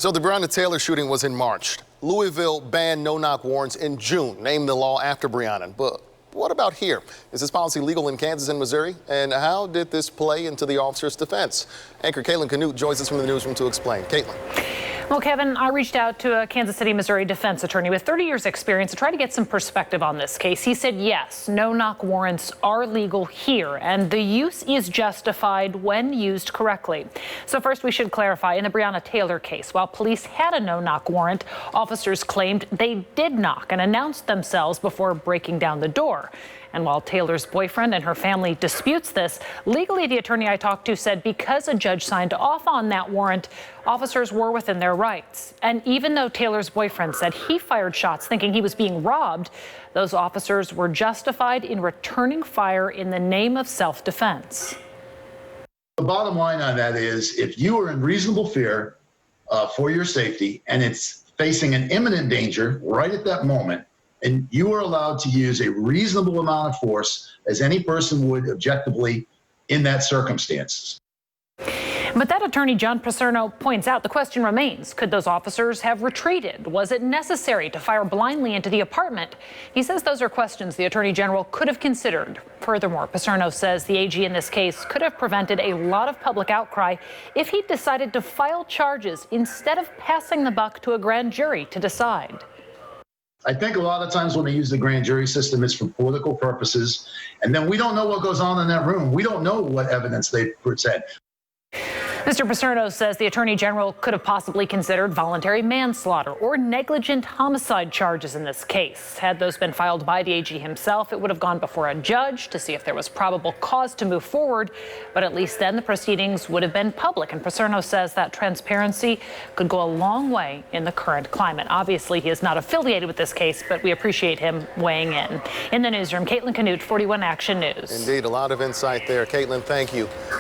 So the Breonna Taylor shooting was in March. Louisville banned no-knock warrants in June, named the law after Breonna. But what about here? Is this policy legal in Kansas and Missouri? And how did this play into the officer's defense? Anchor Caitlin Canute joins us from the newsroom to explain. Caitlin. Well, Kevin, I reached out to a Kansas City, Missouri defense attorney with 30 years experience to try to get some perspective on this case. He said, yes, no-knock warrants are legal here, and the use is justified when used correctly. So first, we should clarify, in the Breonna Taylor case, while police had a no-knock warrant, officers claimed they did knock and announced themselves before breaking down the door. And while Taylor's boyfriend and her family disputes this, legally, the attorney I talked to said because a judge signed off on that warrant, officers were within their rights. And even though Taylor's boyfriend said he fired shots thinking he was being robbed, those officers were justified in returning fire in the name of self-defense. The bottom line on that is if you are in reasonable fear for your safety and it's facing an imminent danger right at that moment, and you are allowed to use a reasonable amount of force as any person would objectively in that circumstance. But that attorney, John Paserno, points out the question remains. Could those officers have retreated? Was it necessary to fire blindly into the apartment? He says those are questions the attorney general could have considered. Furthermore, Paserno says the AG in this case could have prevented a lot of public outcry if he'd decided to file charges instead of passing the buck to a grand jury to decide. I think a lot of times when they use the grand jury system, it's for political purposes. And then we don't know what goes on in that room. We don't know what evidence they present. Mr. Paserno says the attorney general could have possibly considered voluntary manslaughter or negligent homicide charges in this case. Had those been filed by the AG himself, it would have gone before a judge to see if there was probable cause to move forward. But at least then the proceedings would have been public. And Paserno says that transparency could go a long way in the current climate. Obviously, he is not affiliated with this case, but we appreciate him weighing in. In the newsroom, Caitlin Canute, 41 Action News. Indeed, a lot of insight there. Caitlin, thank you.